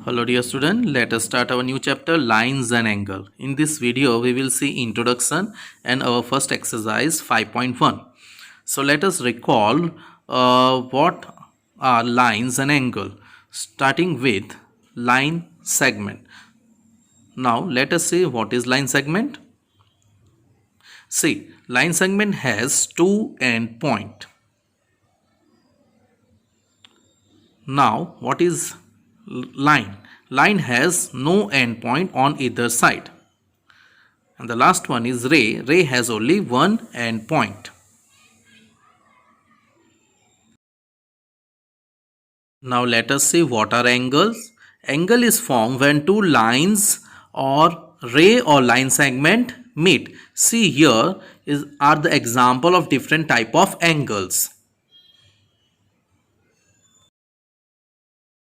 Hello dear student, let us start our new chapter lines and angle. In this video we will see introduction and our first exercise 5.1. So let us recall what are lines and angle, starting with line segment. Now let us see what is line segment. See, line segment has two end point. Now what is line? Line has no end point on either side. And the last one is ray. Ray has only one end point. Now let us see what are angles. Angle is formed when two lines or ray or line segment meet. See here are the example of different type of angles.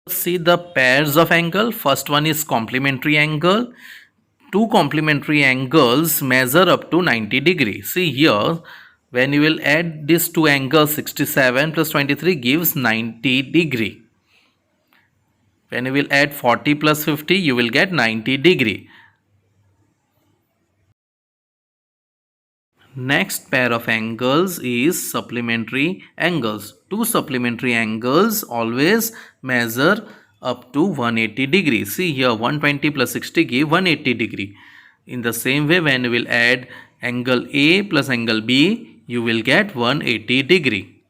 See the pairs of angle. First one is complementary angle. Two complementary angles measure up to 90 degrees. See here, when you will add these two angles, 67 plus 23 gives 90 degree. When you will add 40 plus 50, you will get 90 degree. Next pair of angles is supplementary angles. Two supplementary angles always measure up to 180 degrees. See here, 120 plus 60 give 180 degree. In the same way, when you will add angle A plus angle B, you will get 180 degree.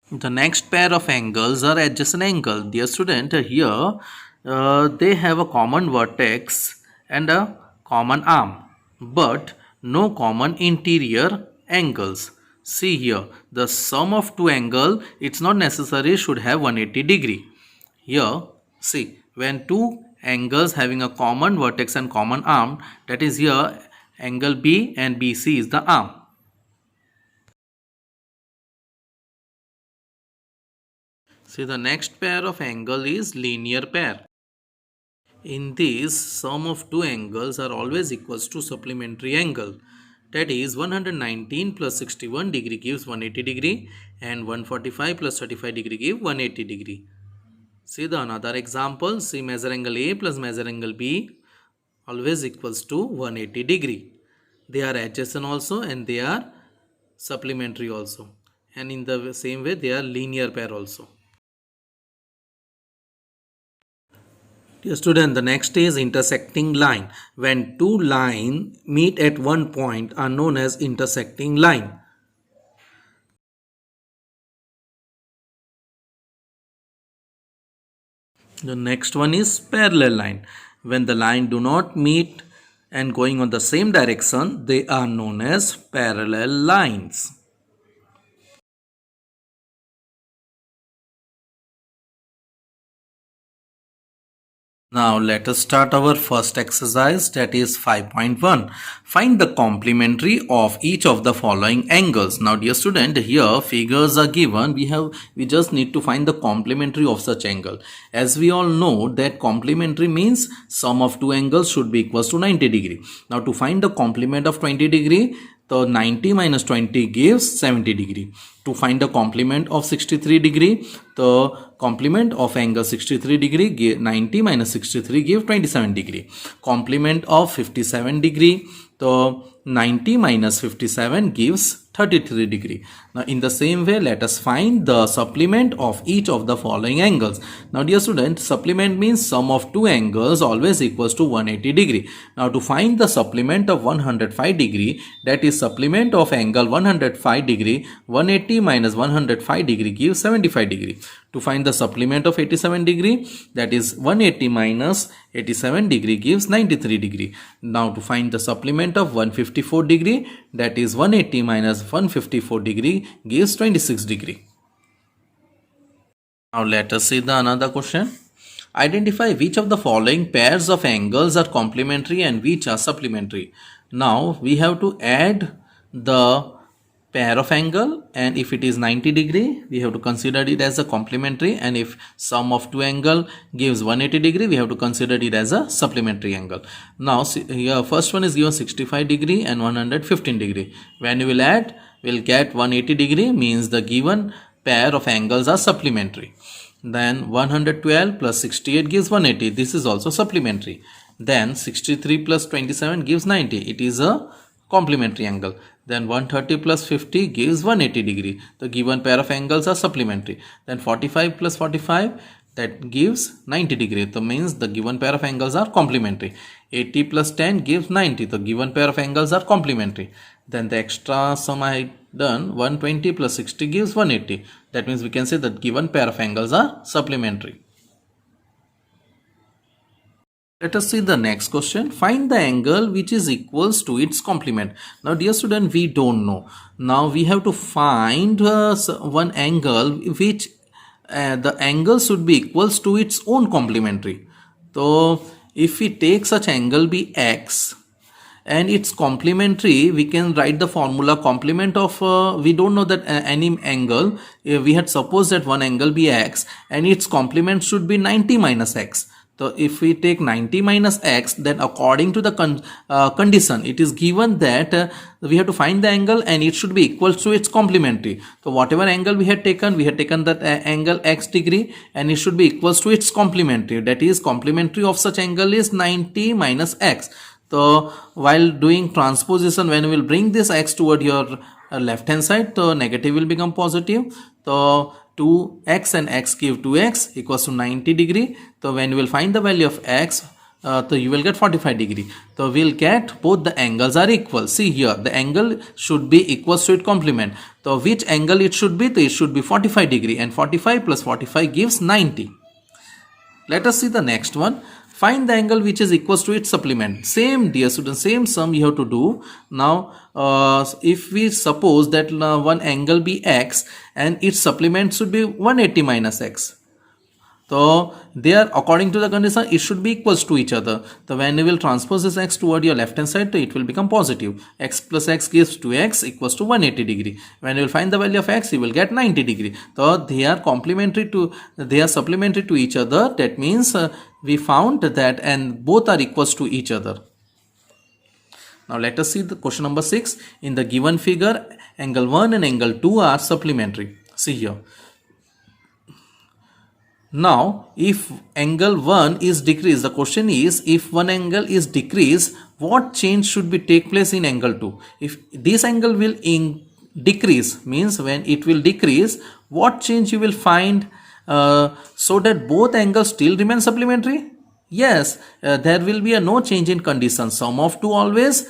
The next pair of angles are adjacent angle. Dear student, here they have a common vertex and a common arm, but no common interior angles. See here, the sum of two angles, it's not necessary should have 180 degree. Here, see, when two angles having a common vertex and common arm, that is here angle B and BC is the arm. See, the next pair of angle is linear pair. In this, sum of two angles are always equals to supplementary angle. That is 119 plus 61 degree gives 180 degree and 145 plus 35 degree give 180 degree. See the another example. See, measure angle A plus measure angle B always equals to 180 degree. They are adjacent also and they are supplementary also. And in the same way they are linear pair also. Dear student, the next is intersecting line. When two lines meet at one point are known as intersecting line. The next one is parallel line. When the line do not meet and going on the same direction, they are known as parallel lines. Now let us start our first exercise, that is 5.1. Find the complementary of each of the following angles. Now dear student, here figures are given. We just need to find the complementary of such angle. As we all know that complementary means sum of two angles should be equals to 90 degree. Now to find the complement of 20 degree, the 90 minus 20 gives 70 degree. To find the complement of 63 degree, the complement of angle 63 degree, 90 minus 63 give 27 degree. Complement of 57 degree, the 90 minus 57 gives 33 degree. Now in the same way, let us find the supplement of each of the following angles. Now dear student, supplement means sum of two angles always equals to 180 degree. Now to find the supplement of 105 degree, that is supplement of angle 105 degree, 180 minus 105 degree gives 75 degree. To find the supplement of 87 degree, that is 180 minus 87 degree gives 93 degree. Now to find the supplement of 154 degree, that is 180 minus 154 degree gives 26 degree. Now let us see the another question. Identify which of the following pairs of angles are complementary and which are supplementary. Now we have to add the pair of angle, and if it is 90 degree, we have to consider it as a complementary, and if sum of two angle gives 180 degree, we have to consider it as a supplementary angle. Now see, here first one is given 65 degree and 115 degree. When you will add, we will get 180 degree, means the given pair of angles are supplementary. Then 112 plus 68 gives 180. This is also supplementary. Then 63 plus 27 gives 90. It is a complementary angle. Then 130 plus 50 gives 180 degree. The given pair of angles are supplementary. Then 45 plus 45, that gives 90 degree. That means the given pair of angles are complementary. 80 plus 10 gives 90. The given pair of angles are complementary. Then the extra sum I done, 120 plus 60 gives 180. That means we can say that given pair of angles are supplementary. Let us see the next question. Find the angle which is equals to its complement. Now dear student, we don't know. Now we have to find one angle which the angle should be equals to its own complementary. So if we take such angle be x and its complementary, we can write the formula complement of we don't know that any angle. We had supposed that one angle be x and its complement should be 90 minus x. So if we take 90 minus x, then according to the condition, it is given that we have to find the angle and it should be equal to its complementary. So whatever angle we had taken that angle x degree and it should be equals to its complementary. That is, complementary of such angle is 90 minus x. So while doing transposition, when we will bring this x toward your left hand side, the negative will become positive. So 2x and x give 2x equals to 90 degree. So when you will find the value of x, so you will get 45 degree. So we will get both the angles are equal. See here, the angle should be equals to its complement. So which angle it should be? So it should be 45 degree, and 45 plus 45 gives 90. Let us see the next one. Find the angle which is equals to its supplement. Same dear students, same sum you have to do. Now if we suppose that one angle be x and its supplement should be 180 minus x. So there, according to the condition, it should be equals to each other. So when you will transpose this x toward your left hand side, so it will become positive. X plus x gives 2x equals to 180 degree. When you will find the value of x, you will get 90 degree. So they are supplementary to each other. That means we found that and both are equals to each other. Now let us see the question number 6. In the given figure, angle 1 and angle 2 are supplementary. See here. Now, if angle 1 is decreased, the question is, if one angle is decreased, what change should be take place in angle 2? If this angle will decrease, means when it will decrease, what change you will find so that both angles still remain supplementary? Yes, there will be a no change in condition. Sum of 2 always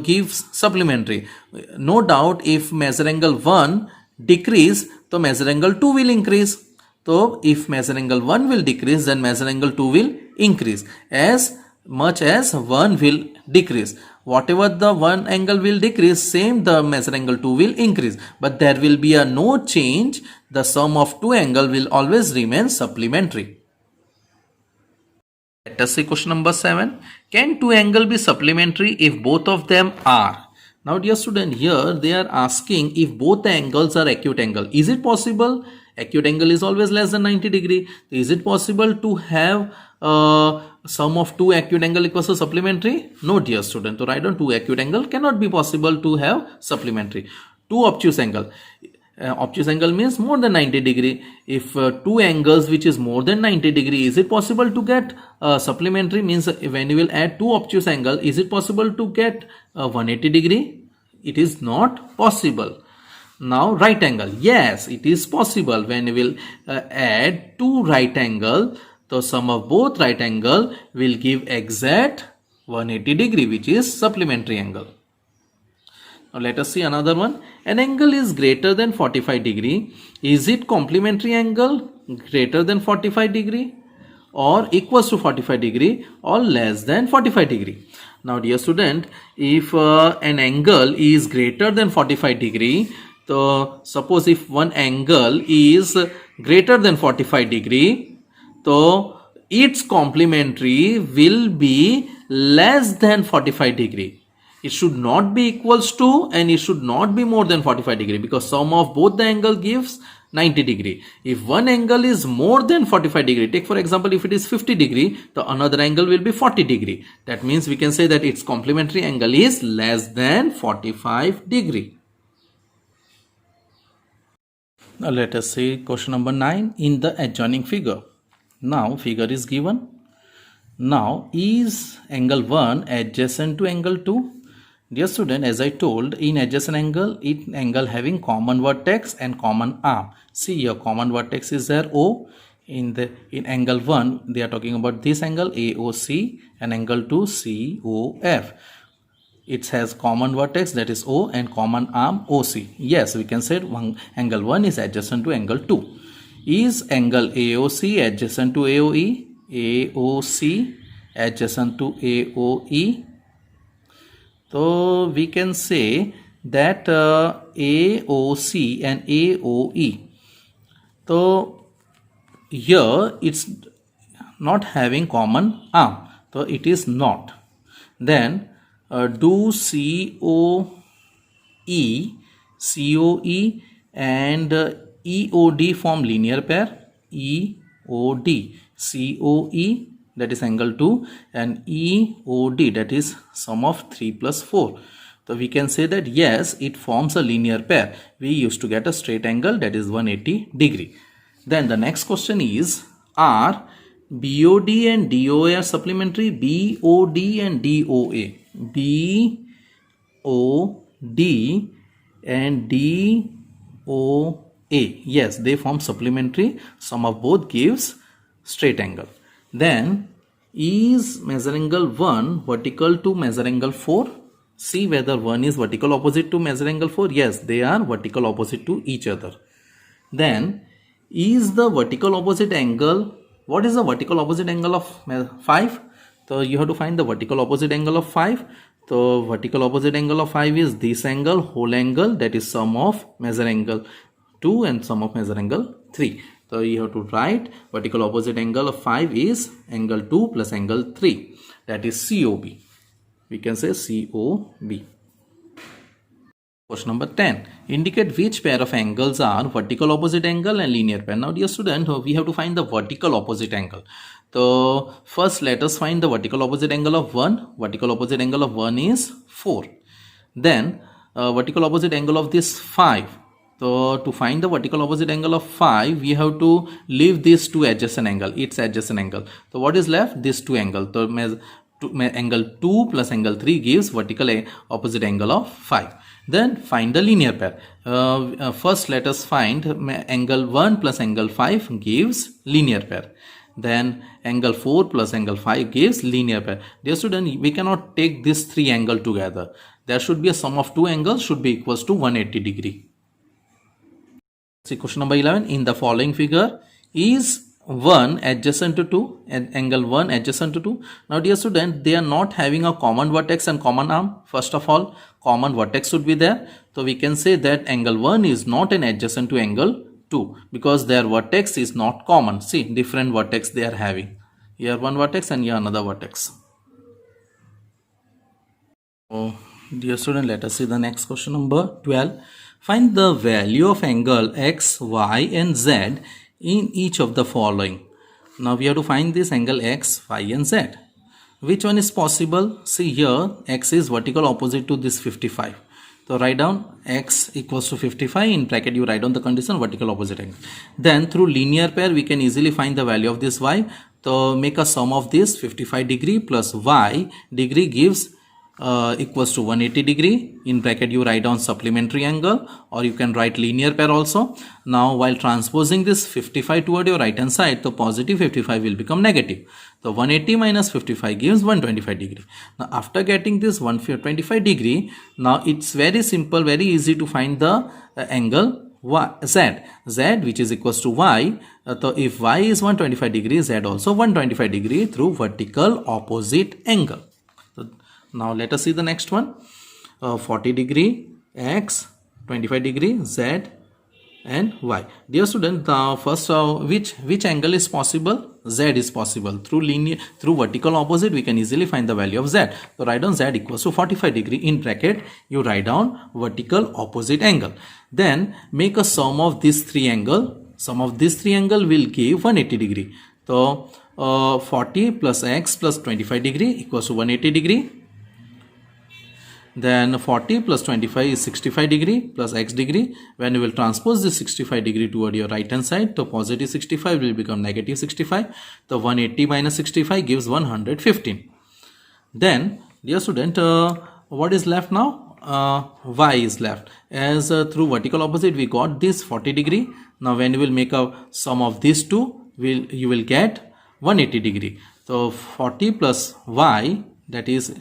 gives supplementary. No doubt, if measure angle 1 decrease, so measure angle 2 will increase. So if measure angle 1 will decrease, then measure angle 2 will increase as much as 1 will decrease. Whatever the one angle will decrease, same the measure angle 2 will increase. But there will be a no change. The sum of two angle will always remain supplementary. Let us see question number 7. Can two angle be supplementary if both of them are? Now dear student, here they are asking if both the angles are acute angle. Is it possible? Acute angle is always less than 90 degree. Is it possible to have sum of two acute angle equals to supplementary? No dear student. So write down two acute angle cannot be possible to have supplementary. Two obtuse angle. Obtuse angle means more than 90 degree. If two angles which is more than 90 degree, is it possible to get supplementary? Means when you will add two obtuse angle, is it possible to get 180 degree? It is not possible. Now right angle, yes, it is possible. When you will add two right angle, the sum of both right angle will give exact 180 degree, which is supplementary angle. Now let us see another one. An angle is greater than 45 degree. Is it complementary angle greater than 45 degree or equals to 45 degree or less than 45 degree? Now dear student, if an angle is greater than 45 degree, so suppose if one angle is greater than 45 degree, so its complementary will be less than 45 degree. It should not be equals to and it should not be more than 45 degree, because sum of both the angle gives 90 degree. If one angle is more than 45 degree, take for example if it is 50 degree, the another angle will be 40 degree. That means we can say that its complementary angle is less than 45 degree. Let us see question number 9 in the adjoining figure. Now figure is given. Now is angle 1 adjacent to angle 2? Dear student, as I told, in adjacent angle, angle having common vertex and common arm. See your common vertex is there O. In angle 1 they are talking about this angle AOC and angle 2 COF. It has common vertex, that is O, and common arm OC. Yes, we can say angle 1 is adjacent to angle 2. Is angle AOC adjacent to AOE? AOC adjacent to AOE? So we can say that AOC and AOE. So here it's not having common arm. So it is not. Then do COE and EOD form linear pair. EOD, COE, that is angle 2, and EOD, that is sum of 3 plus 4. So we can say that yes, it forms a linear pair. We used to get a straight angle, that is 180 degree. Then the next question is, are BOD and DOA are supplementary? BOD and DOA. BOD and DOA. Yes, they form supplementary. Sum of both gives straight angle. Then is measure angle 1 vertical to measure angle 4? See whether 1 is vertical opposite to measure angle 4. Yes, they are vertical opposite to each other. Then is the vertical opposite angle, what is the vertical opposite angle of 5? So you have to find the vertical opposite angle of 5. So vertical opposite angle of 5 is this angle, whole angle, that is sum of measure angle 2 and sum of measure angle 3. So you have to write vertical opposite angle of 5 is angle 2 plus angle 3, that is COB. We can say COB. Question number 10. Indicate which pair of angles are vertical opposite angle and linear pair. Now dear student, we have to find the vertical opposite angle. So first let us find the vertical opposite angle of 1. Vertical opposite angle of 1 is 4. Then vertical opposite angle of this 5. So to find the vertical opposite angle of 5, we have to leave these two adjacent angle, its adjacent angle. So what is left? This two angle. So angle 2 plus angle 3 gives vertical opposite angle of 5. Then find the linear pair. First let us find angle 1 plus angle 5 gives linear pair. Then angle 4 plus angle 5 gives linear pair. Dear student, we cannot take this three angle together. There should be a sum of two angles should be equals to 180 degree. See question number 11. In the following figure, is 1 adjacent to 2 and angle 1 adjacent to 2. Now dear student, they are not having a common vertex and common arm. First of all, common vertex should be there. So we can say that angle 1 is not an adjacent to angle 2 because their vertex is not common. See, different vertex they are having. Here one vertex and here another vertex. So dear student, let us see the next question number 12. Find the value of angle x, y and z in each of the following. Now we have to find this angle x, y and z. Which one is possible? See here, x is vertical opposite to this 55. So write down x equals to 55. In bracket you write down the condition vertical opposite angle. Then through linear pair we can easily find the value of this y. So make a sum of this 55 degree plus y degree gives equals to 180 degree. In bracket you write down supplementary angle, or you can write linear pair also. Now while transposing this 55 toward your right hand side, the positive 55 will become negative. So 180 minus 55 gives 125 degree. Now after getting this 125 degree, now it's very simple, very easy to find the angle z which is equals to y. So if y is 125 degree, z also 125 degree through vertical opposite angle. Now let us see the next one. 40 degree x, 25 degree z and y. Dear student, the first which angle is possible? Z is possible. Through vertical opposite we can easily find the value of z. So write down z equals to 45 degree. In bracket you write down vertical opposite angle. Then make a sum of this three angle. Sum of this three angle will give 180 degree. So 40 plus x plus 25 degree equals to 180 degree. Then 40 plus 25 is 65 degree plus x degree. When you will transpose this 65 degree toward your right hand side, the positive 65 will become negative 65. The 180 minus 65 gives 115. Then, dear student, what is left now? Y is left. As through vertical opposite we got this 40 degree. Now when you will make a sum of these two, you will get 180 degree. So 40 plus y, that is,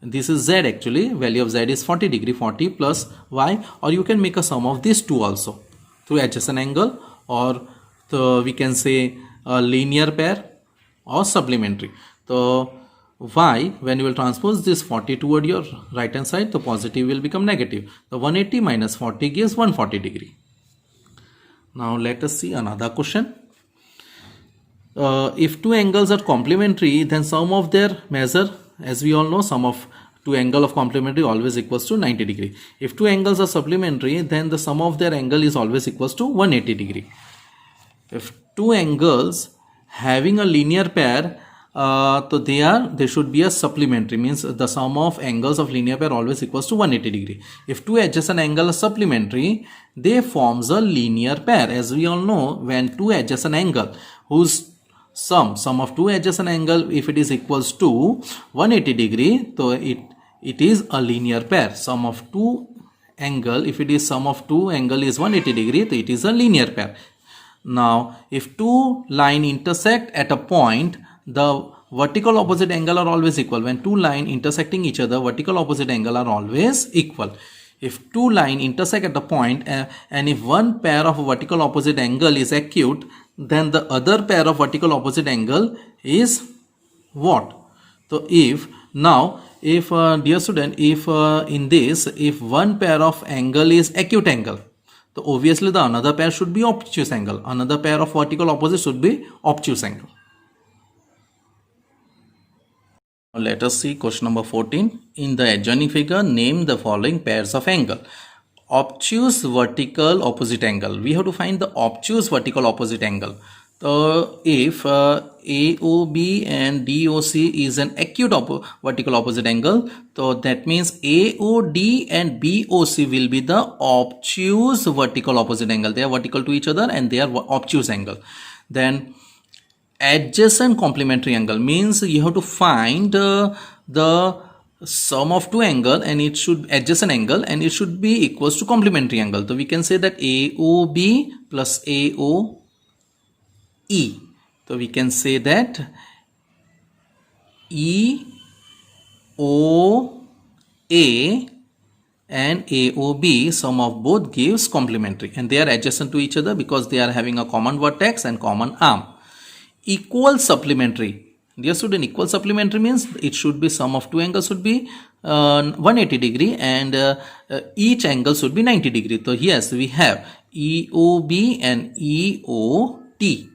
this is z actually, value of z is 40 degree, 40 plus y, or you can make a sum of these two also through adjacent angle, or we can say a linear pair or supplementary. So y, when you will transpose this 40 toward your right hand side, the positive will become negative. The 180 minus 40 gives 140 degree. Now let us see another question. If two angles are complementary, then sum of their measure, as we all know, sum of two angle of complementary always equals to 90 degree. If two angles are supplementary, then the sum of their angle is always equals to 180 degree. If two angles having a linear pair, so they should be a supplementary, means the sum of angles of linear pair always equals to 180 degree. If two adjacent angles are supplementary, they forms a linear pair. As we all know, when two adjacent angle whose sum of two adjacent angle, if it is equals to 180 degree, so it is a linear pair. Sum of two angle, if it is sum of two angle is 180 degree, so it is a linear pair. Now if two line intersect at a point, the vertical opposite angle are always equal. When two line intersecting each other, vertical opposite angle are always equal. If two line intersect at a point, and if one pair of vertical opposite angle is acute, then the other pair of vertical opposite angle is what? So if dear student, if in this, if one pair of angle is acute angle, so obviously the another pair should be obtuse angle. Another pair of vertical opposite should be obtuse angle. Let us see question number 14. In the adjoining figure, name the following pairs of angle. Obtuse vertical opposite angle. We have to find the obtuse vertical opposite angle. So if AOB and DOC is an acute vertical opposite angle, so that means AOD and BOC will be the obtuse vertical opposite angle. They are vertical to each other and they are obtuse angle. Then adjacent complementary angle means you have to find the sum of two angle, and it should adjacent angle, and it should be equals to complementary angle. So we can say that AOB plus AOE. So we can say that EOA and AOB, sum of both gives complementary, and they are adjacent to each other because they are having a common vertex and common arm. Equal supplementary. Dear student, equal supplementary means it should be sum of two angles should be 180 degree and each angle should be 90 degree. So yes, we have EOB and EOT.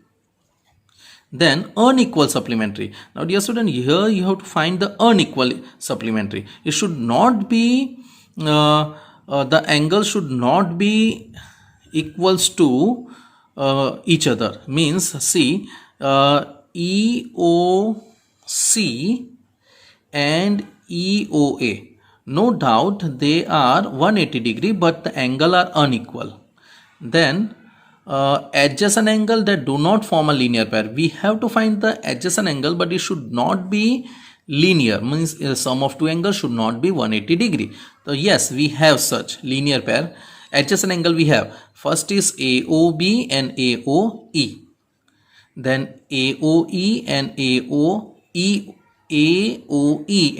Then unequal supplementary. Now dear student, here you have to find the unequal supplementary. It should not be the angle should not be equals to each other. Means see, EOC and EOA, no doubt they are 180 degree, but the angle are unequal. Then adjacent angle that do not form a linear pair. We have to find the adjacent angle, but it should not be linear, means sum of two angles should not be 180 degree. So yes, we have such linear pair. Adjacent angle we have, first is AOB and AOE. Then AOE and AOE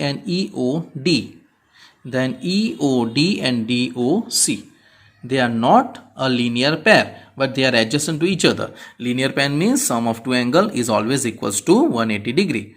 and EOD. Then EOD and DOC. They are not a linear pair, but they are adjacent to each other. Linear pair means sum of two angle is always equals to 180 degree.